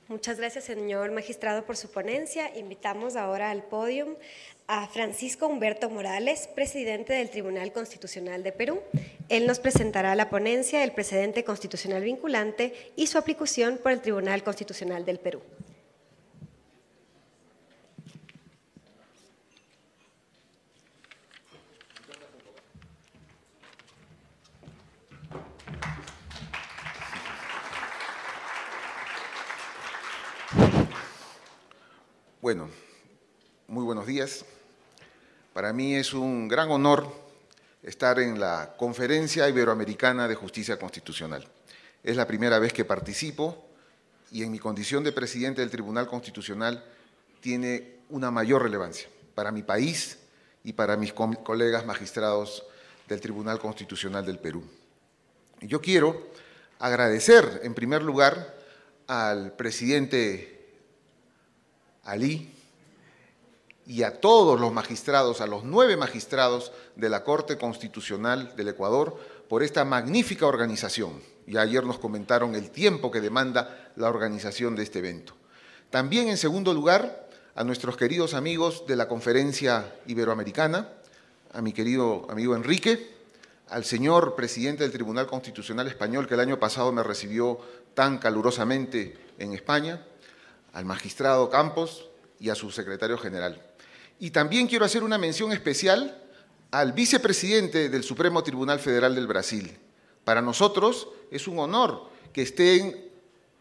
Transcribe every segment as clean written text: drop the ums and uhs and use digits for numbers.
Muchas gracias, señor magistrado, por su ponencia. Invitamos ahora al podio a Francisco Humberto Morales, presidente del Tribunal Constitucional de Perú. Él nos presentará la ponencia del precedente constitucional vinculante y su aplicación por el Tribunal Constitucional del Perú. Bueno, muy buenos días. Para mí es un gran honor estar en la Conferencia Iberoamericana de Justicia Constitucional. Es la primera vez que participo y en mi condición de presidente del Tribunal Constitucional tiene una mayor relevancia para mi país y para mis colegas magistrados del Tribunal Constitucional del Perú. Yo quiero agradecer, en primer lugar, al presidente Ali y a todos los magistrados, a los 9 magistrados de la Corte Constitucional del Ecuador por esta magnífica organización. Y ayer nos comentaron el tiempo que demanda la organización de este evento. También, en segundo lugar, a nuestros queridos amigos de la Conferencia Iberoamericana, a mi querido amigo Enrique, al señor presidente del Tribunal Constitucional Español, que el año pasado me recibió tan calurosamente en España, al magistrado Campos y a su secretario general. Y también quiero hacer una mención especial al vicepresidente del Supremo Tribunal Federal del Brasil. Para nosotros es un honor que esté en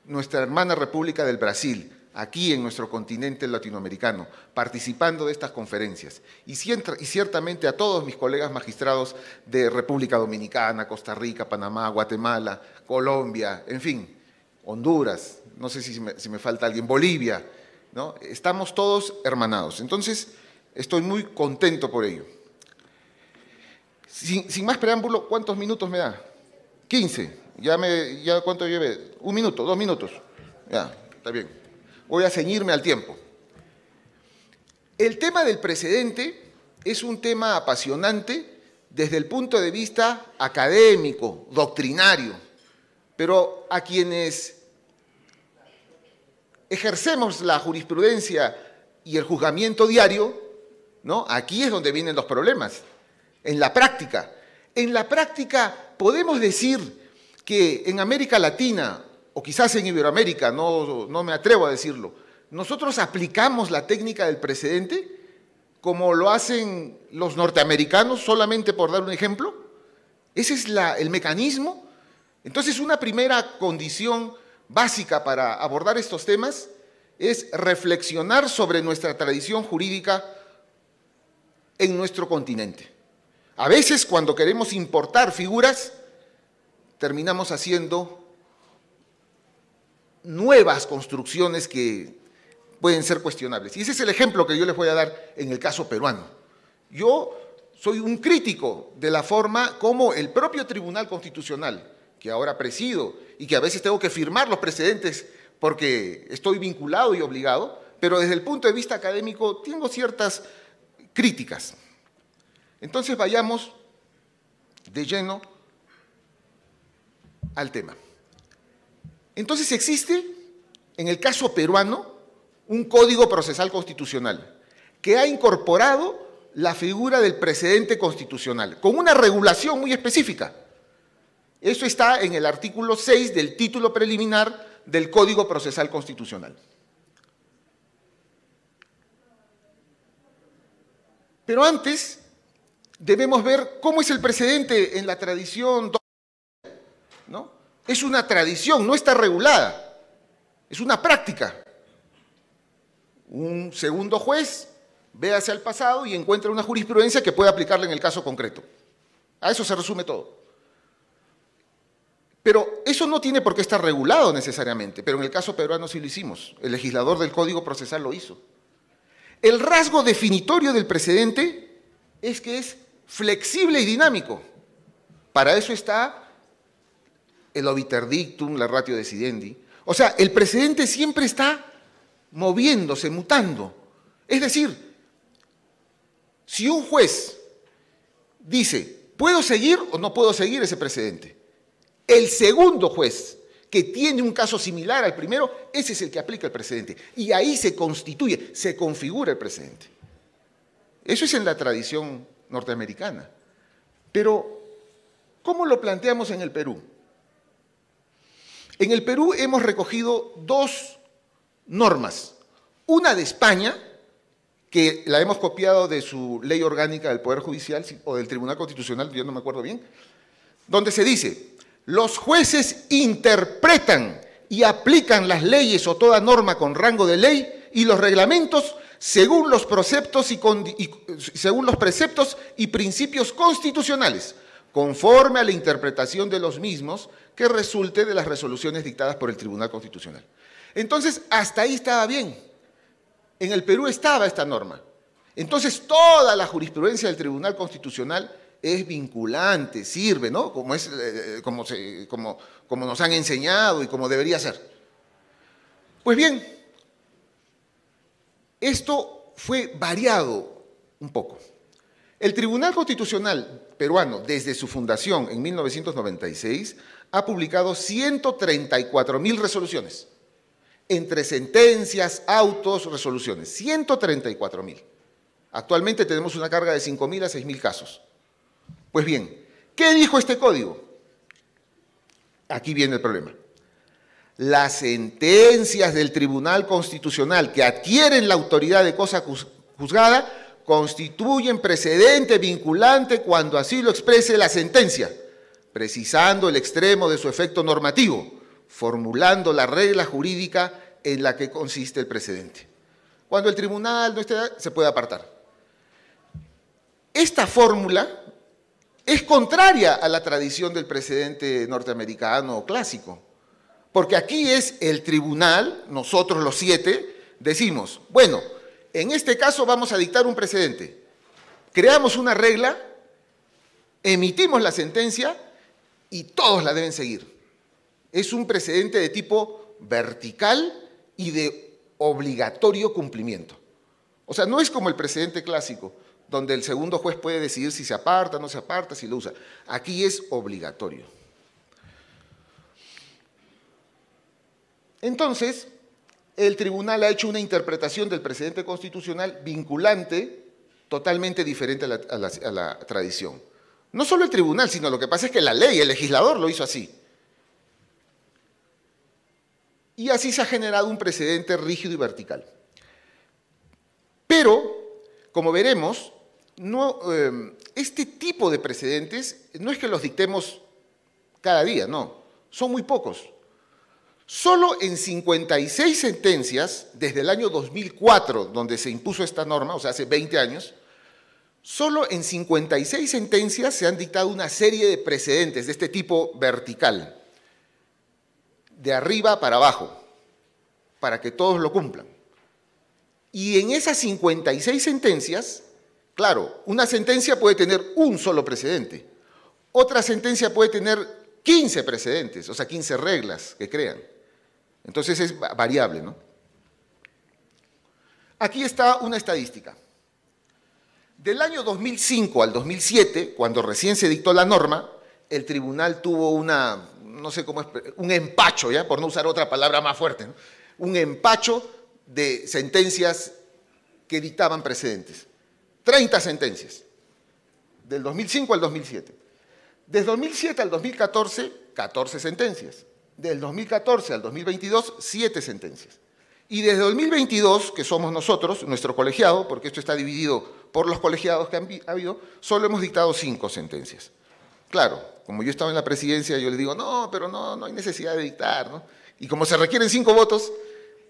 nuestra hermana República del Brasil, aquí en nuestro continente latinoamericano, participando de estas conferencias. Y ciertamente a todos mis colegas magistrados de República Dominicana, Costa Rica, Panamá, Guatemala, Colombia, en fin, Honduras, no sé si me falta alguien, Bolivia, ¿no? Estamos todos hermanados. Entonces, estoy muy contento por ello. Sin más preámbulo, ¿cuántos minutos me da? 15. ¿Ya cuánto llevé? 1 minuto, 2 minutos. Ya, está bien. Voy a ceñirme al tiempo. El tema del precedente es un tema apasionante desde el punto de vista académico, doctrinario, pero a quienes ejercemos la jurisprudencia y el juzgamiento diario, ¿no? Aquí es donde vienen los problemas, en la práctica. En la práctica podemos decir que en América Latina, o quizás en Iberoamérica, no me atrevo a decirlo, nosotros aplicamos la técnica del precedente como lo hacen los norteamericanos, solamente por dar un ejemplo. Ese es el mecanismo. Entonces, una primera condición básica para abordar estos temas es reflexionar sobre nuestra tradición jurídica en nuestro continente. A veces, cuando queremos importar figuras, terminamos haciendo nuevas construcciones que pueden ser cuestionables. Y ese es el ejemplo que yo les voy a dar en el caso peruano. Yo soy un crítico de la forma como el propio Tribunal Constitucional, que ahora presido y que a veces tengo que firmar los precedentes porque estoy vinculado y obligado, pero desde el punto de vista académico tengo ciertas críticas. Entonces vayamos de lleno al tema. Entonces existe, en el caso peruano, un Código Procesal Constitucional que ha incorporado la figura del precedente constitucional con una regulación muy específica. Eso está en el artículo 6 del título preliminar del Código Procesal Constitucional. Pero antes debemos ver cómo es el precedente en la tradición, ¿no? Es una tradición, no está regulada, es una práctica. Un segundo juez ve hacia el pasado y encuentra una jurisprudencia que puede aplicarle en el caso concreto. A eso se resume todo. Pero eso no tiene por qué estar regulado necesariamente, pero en el caso peruano sí lo hicimos. El legislador del Código Procesal lo hizo. El rasgo definitorio del precedente es que es flexible y dinámico. Para eso está el obiter dictum, la ratio decidendi. O sea, el precedente siempre está moviéndose, mutando. Es decir, si un juez dice, ¿puedo seguir o no puedo seguir ese precedente? El segundo juez que tiene un caso similar al primero, ese es el que aplica el precedente. Y ahí se constituye, se configura el precedente. Eso es en la tradición norteamericana. Pero, ¿cómo lo planteamos en el Perú? En el Perú hemos recogido dos normas. Una de España, que la hemos copiado de su ley orgánica del Poder Judicial o del Tribunal Constitucional, yo no me acuerdo bien, donde se dice: los jueces interpretan y aplican las leyes o toda norma con rango de ley y los reglamentos según los preceptos y principios constitucionales, conforme a la interpretación de los mismos que resulte de las resoluciones dictadas por el Tribunal Constitucional. Entonces, hasta ahí estaba bien. En el Perú estaba esta norma. Entonces, toda la jurisprudencia del Tribunal Constitucional es vinculante, sirve, ¿no? Como nos han enseñado y como debería ser. Pues bien, esto fue variado un poco. El Tribunal Constitucional peruano, desde su fundación en 1996, ha publicado 134.000 resoluciones, entre sentencias, autos, resoluciones, 134.000. Actualmente tenemos una carga de 5.000 a 6.000 casos. Pues bien, ¿qué dijo este código? Aquí viene el problema. Las sentencias del Tribunal Constitucional que adquieren la autoridad de cosa juzgada constituyen precedente vinculante cuando así lo exprese la sentencia, precisando el extremo de su efecto normativo, formulando la regla jurídica en la que consiste el precedente. Cuando el tribunal no esté, se puede apartar. Esta fórmula es contraria a la tradición del precedente norteamericano clásico, porque aquí es el tribunal, nosotros los 7, decimos, bueno, en este caso vamos a dictar un precedente, creamos una regla, emitimos la sentencia y todos la deben seguir. Es un precedente de tipo vertical y de obligatorio cumplimiento. O sea, no es como el precedente clásico, donde el segundo juez puede decidir si se aparta, no se aparta, si lo usa. Aquí es obligatorio. Entonces, el tribunal ha hecho una interpretación del precedente constitucional vinculante totalmente diferente a la tradición. No solo el tribunal, sino lo que pasa es que la ley, el legislador lo hizo así. Y así se ha generado un precedente rígido y vertical. Pero, como veremos, este tipo de precedentes no es que los dictemos cada día, no, son muy pocos. Solo en 56 sentencias, desde el año 2004, donde se impuso esta norma, o sea, hace 20 años, solo en 56 sentencias se han dictado una serie de precedentes de este tipo vertical, de arriba para abajo, para que todos lo cumplan. Y en esas 56 sentencias, claro, una sentencia puede tener un solo precedente, otra sentencia puede tener 15 precedentes, o sea, 15 reglas que crean. Entonces es variable, ¿no? Aquí está una estadística. Del año 2005 al 2007, cuando recién se dictó la norma, el tribunal tuvo no sé cómo es, un empacho, ¿ya? Por no usar otra palabra más fuerte, ¿no? Un empacho de sentencias que dictaban precedentes. 30 sentencias, del 2005 al 2007. Desde 2007 al 2014, 14 sentencias. Del 2014 al 2022, 7 sentencias. Y desde 2022, que somos nosotros, nuestro colegiado, porque esto está dividido por los colegiados que han habido, solo hemos dictado 5 sentencias. Claro, como yo estaba en la presidencia, yo le digo, no, pero no hay necesidad de dictar, ¿no? Y como se requieren 5 votos,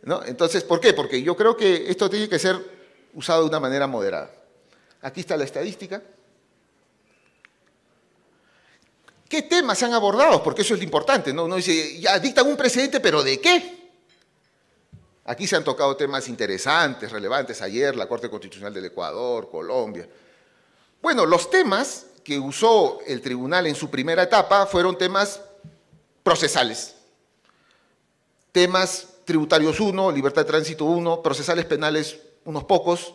¿no? Entonces, ¿por qué? Porque yo creo que esto tiene que ser usado de una manera moderada. Aquí está la estadística. ¿Qué temas se han abordado? Porque eso es lo importante, ¿no? Uno dice, ya dictan un precedente, ¿pero de qué? Aquí se han tocado temas interesantes, relevantes. Ayer, la Corte Constitucional del Ecuador, Colombia. Bueno, los temas que usó el tribunal en su primera etapa fueron temas procesales. Temas tributarios 1, libertad de tránsito 1, procesales penales unos pocos,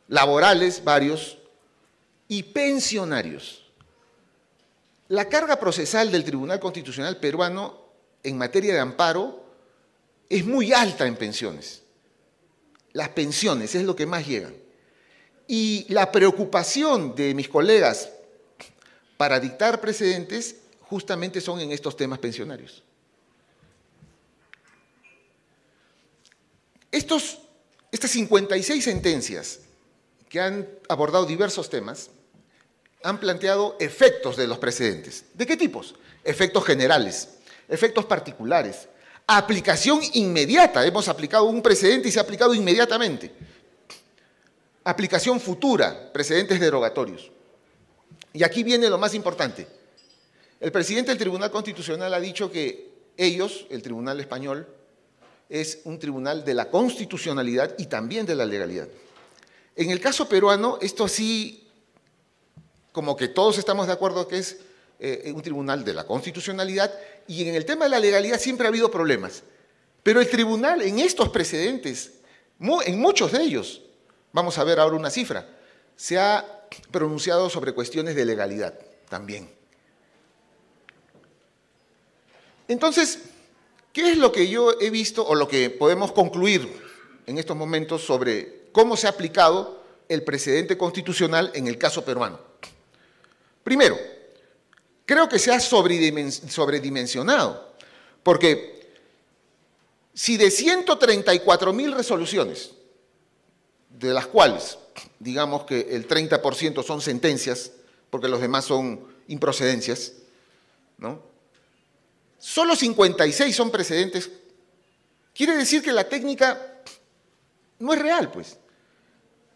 laborales varios y pensionarios. La carga procesal del Tribunal Constitucional peruano en materia de amparo es muy alta en pensiones. Las pensiones es lo que más llegan. Y la preocupación de mis colegas para dictar precedentes justamente son en estos temas pensionarios. Estas 56 sentencias que han abordado diversos temas han planteado efectos de los precedentes. ¿De qué tipos? Efectos generales, efectos particulares, aplicación inmediata. Hemos aplicado un precedente y se ha aplicado inmediatamente. Aplicación futura, precedentes derogatorios. Y aquí viene lo más importante. El presidente del Tribunal Constitucional ha dicho que ellos, el Tribunal Español, es un tribunal de la constitucionalidad y también de la legalidad. En el caso peruano, esto sí, como que todos estamos de acuerdo que es un tribunal de la constitucionalidad, y en el tema de la legalidad siempre ha habido problemas. Pero el tribunal en estos precedentes, en muchos de ellos, vamos a ver ahora una cifra, se ha pronunciado sobre cuestiones de legalidad también. Entonces, ¿qué es lo que yo he visto o lo que podemos concluir en estos momentos sobre cómo se ha aplicado el precedente constitucional en el caso peruano? Primero, creo que se ha sobredimensionado, porque si de 134.000 resoluciones, de las cuales digamos que el 30% son sentencias, porque los demás son improcedencias, ¿no? Solo 56 son precedentes. Quiere decir que la técnica no es real, pues.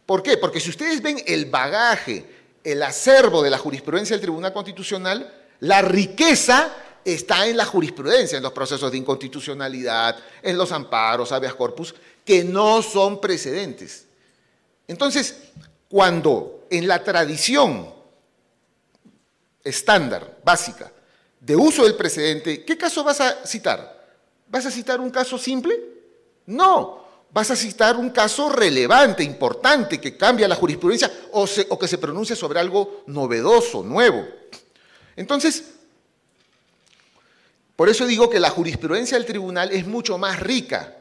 ¿Por qué? Porque si ustedes ven el bagaje, el acervo de la jurisprudencia del Tribunal Constitucional, la riqueza está en la jurisprudencia, en los procesos de inconstitucionalidad, en los amparos, habeas corpus, que no son precedentes. Entonces, cuando en la tradición estándar, básica, de uso del precedente, ¿qué caso vas a citar? ¿Vas a citar un caso simple? No, vas a citar un caso relevante, importante, que cambia la jurisprudencia o que se pronuncia sobre algo novedoso, nuevo. Entonces, por eso digo que la jurisprudencia del tribunal es mucho más rica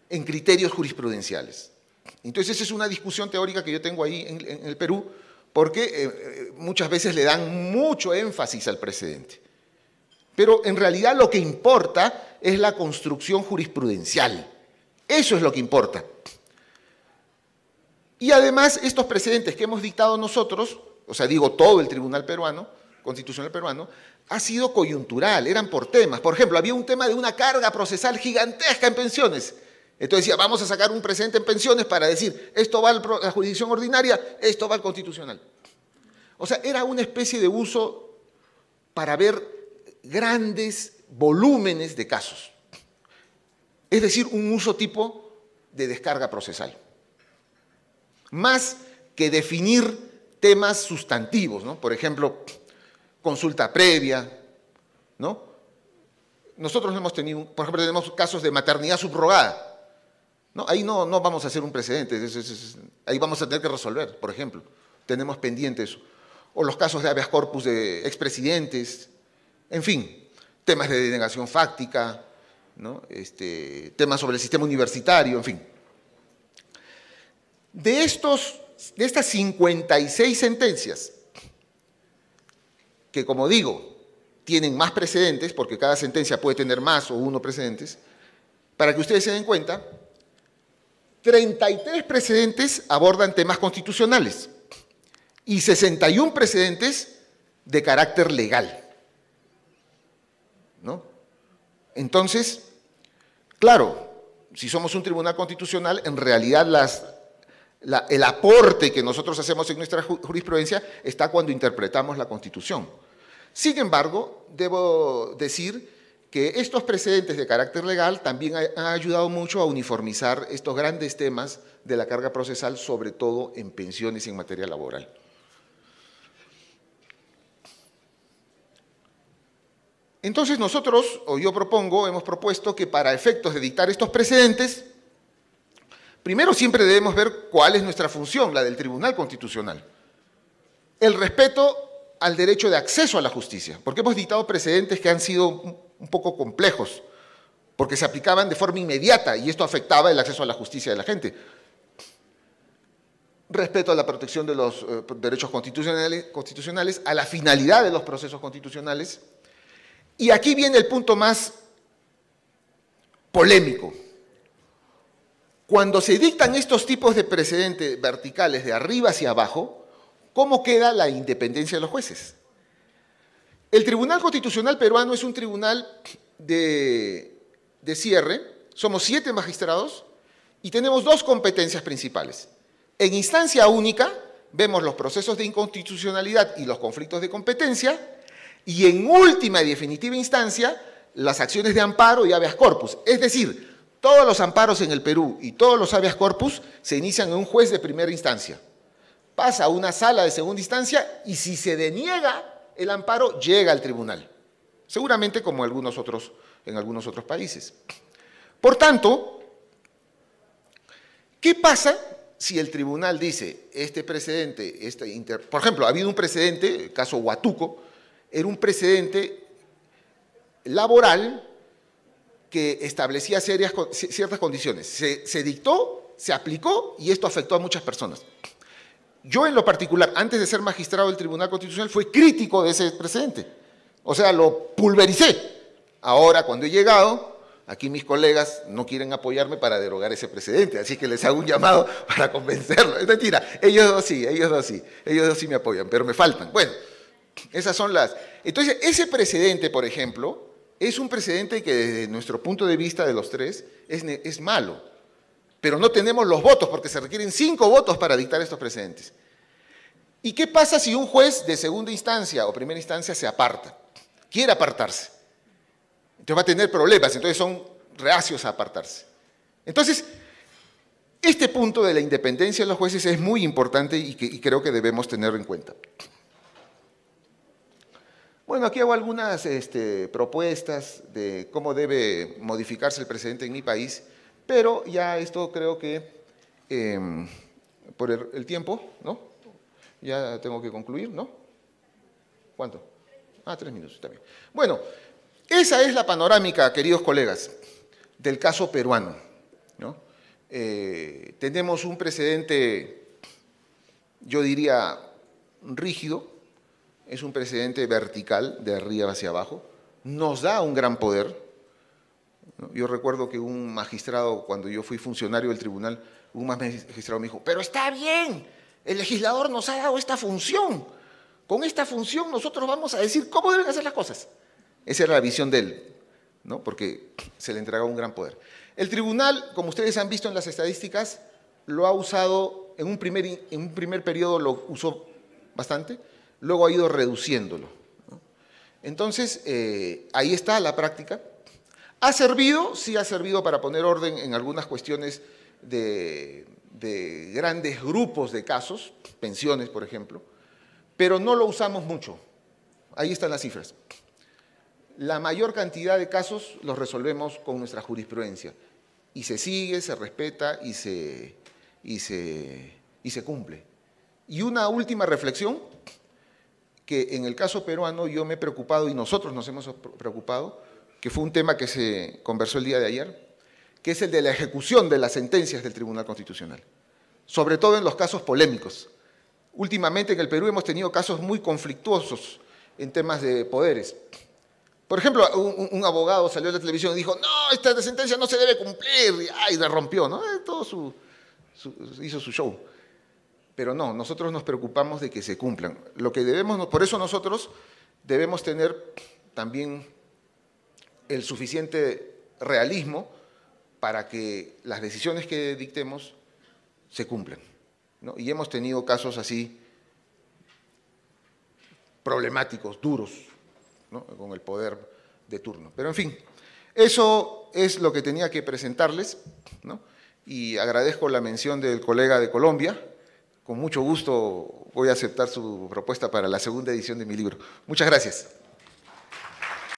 en criterios jurisprudenciales. Entonces, esa es una discusión teórica que yo tengo ahí en el Perú, porque muchas veces le dan mucho énfasis al precedente. Pero en realidad lo que importa es la construcción jurisprudencial. Eso es lo que importa. Y además, estos precedentes que hemos dictado nosotros, o sea, digo todo el Tribunal Peruano, Constitucional Peruano, ha sido coyuntural, eran por temas. Por ejemplo, había un tema de una carga procesal gigantesca en pensiones. Entonces decía, vamos a sacar un precedente en pensiones para decir, esto va a la jurisdicción ordinaria, esto va al constitucional. O sea, era una especie de uso para ver grandes volúmenes de casos. Es decir, un uso tipo de descarga procesal. Más que definir temas sustantivos, ¿no? Por ejemplo, consulta previa, ¿no? Nosotros hemos tenido, por ejemplo, tenemos casos de maternidad subrogada. No, ahí no vamos a hacer un precedente, ahí vamos a tener que resolver, por ejemplo. Tenemos pendiente eso. O los casos de habeas corpus de expresidentes, en fin, temas de denegación fáctica, ¿no? Temas sobre el sistema universitario, en fin. De estas 56 sentencias, que como digo, tienen más precedentes, porque cada sentencia puede tener más o uno precedentes, para que ustedes se den cuenta, 33 precedentes abordan temas constitucionales y 61 precedentes de carácter legal, ¿no? Entonces, claro, si somos un tribunal constitucional, en realidad el aporte que nosotros hacemos en nuestra jurisprudencia está cuando interpretamos la Constitución. Sin embargo, debo decir que estos precedentes de carácter legal también han ayudado mucho a uniformizar estos grandes temas de la carga procesal, sobre todo en pensiones y en materia laboral. Entonces nosotros, o yo hemos propuesto que para efectos de dictar estos precedentes, primero siempre debemos ver cuál es nuestra función, la del Tribunal Constitucional. El respeto al derecho de acceso a la justicia, porque hemos dictado precedentes que han sido un poco complejos, porque se aplicaban de forma inmediata y esto afectaba el acceso a la justicia de la gente. Respeto a la protección de los derechos constitucionales, a la finalidad de los procesos constitucionales. Y aquí viene el punto más polémico. Cuando se dictan estos tipos de precedentes verticales de arriba hacia abajo, ¿cómo queda la independencia de los jueces? El Tribunal Constitucional peruano es un tribunal de cierre, somos 7 magistrados y tenemos 2 competencias principales. En instancia única vemos los procesos de inconstitucionalidad y los conflictos de competencia y en última y definitiva instancia las acciones de amparo y habeas corpus. Es decir, todos los amparos en el Perú y todos los habeas corpus se inician en un juez de primera instancia. Pasa a una sala de segunda instancia y si se deniega el amparo llega al tribunal. Seguramente como en algunos otros países. Por tanto, ¿qué pasa si el tribunal dice, este precedente, por ejemplo, ha habido un precedente, el caso Huatuco, era un precedente laboral que establecía ciertas condiciones. Se dictó, se aplicó y esto afectó a muchas personas. Yo en lo particular, antes de ser magistrado del Tribunal Constitucional, fui crítico de ese precedente. O sea, lo pulvericé. Ahora, cuando he llegado, aquí mis colegas no quieren apoyarme para derogar ese precedente, así que les hago un llamado para convencerlos. Es mentira, ellos dos sí me apoyan, pero me faltan. Bueno, esas son las... Entonces, ese precedente, por ejemplo, es un precedente que desde nuestro punto de vista de los 3 es malo, pero no tenemos los votos porque se requieren 5 votos para dictar estos precedentes. ¿Y qué pasa si un juez de segunda instancia o primera instancia se aparta? Quiere apartarse. Entonces va a tener problemas, entonces son reacios a apartarse. Entonces, este punto de la independencia de los jueces es muy importante y creo que debemos tenerlo en cuenta. Bueno, aquí hago algunas propuestas de cómo debe modificarse el precedente en mi país, pero ya esto creo que por el tiempo, ¿no? Ya tengo que concluir, ¿no? ¿Cuánto? 3 minutos, está bien. Bueno, esa es la panorámica, queridos colegas, del caso peruano, ¿no? Tenemos un precedente, yo diría, rígido, es un precedente vertical, de arriba hacia abajo, nos da un gran poder, ¿no? Yo recuerdo que un magistrado, cuando yo fui funcionario del tribunal, un magistrado me dijo, pero está bien, el legislador nos ha dado esta función, con esta función nosotros vamos a decir cómo deben hacer las cosas. Esa era la visión de él, ¿no? Porque se le entregaba un gran poder. El tribunal, como ustedes han visto en las estadísticas, lo ha usado, en un primer periodo lo usó bastante, luego ha ido reduciéndolo, ¿no? Entonces, ahí está la práctica. ¿Ha servido? Sí ha servido para poner orden en algunas cuestiones de grandes grupos de casos, pensiones, por ejemplo, pero no lo usamos mucho. Ahí están las cifras. La mayor cantidad de casos los resolvemos con nuestra jurisprudencia y se sigue, se respeta y se cumple. Y una última reflexión, que en el caso peruano yo me he preocupado y nosotros nos hemos preocupado, que fue un tema que se conversó el día de ayer, que es el de la ejecución de las sentencias del Tribunal Constitucional, sobre todo en los casos polémicos. Últimamente en el Perú hemos tenido casos muy conflictuosos en temas de poderes. Por ejemplo, un abogado salió a la televisión y dijo, no, esta sentencia no se debe cumplir, y la rompió, ¿no? Hizo su show. Pero no, nosotros nos preocupamos de que se cumplan. Por eso nosotros debemos tener también el suficiente realismo para que las decisiones que dictemos se cumplan, ¿no? Y hemos tenido casos así problemáticos, duros, ¿no? Con el poder de turno. Pero en fin, eso es lo que tenía que presentarles, ¿no? Y agradezco la mención del colega de Colombia. Con mucho gusto voy a aceptar su propuesta para la segunda edición de mi libro. Muchas gracias.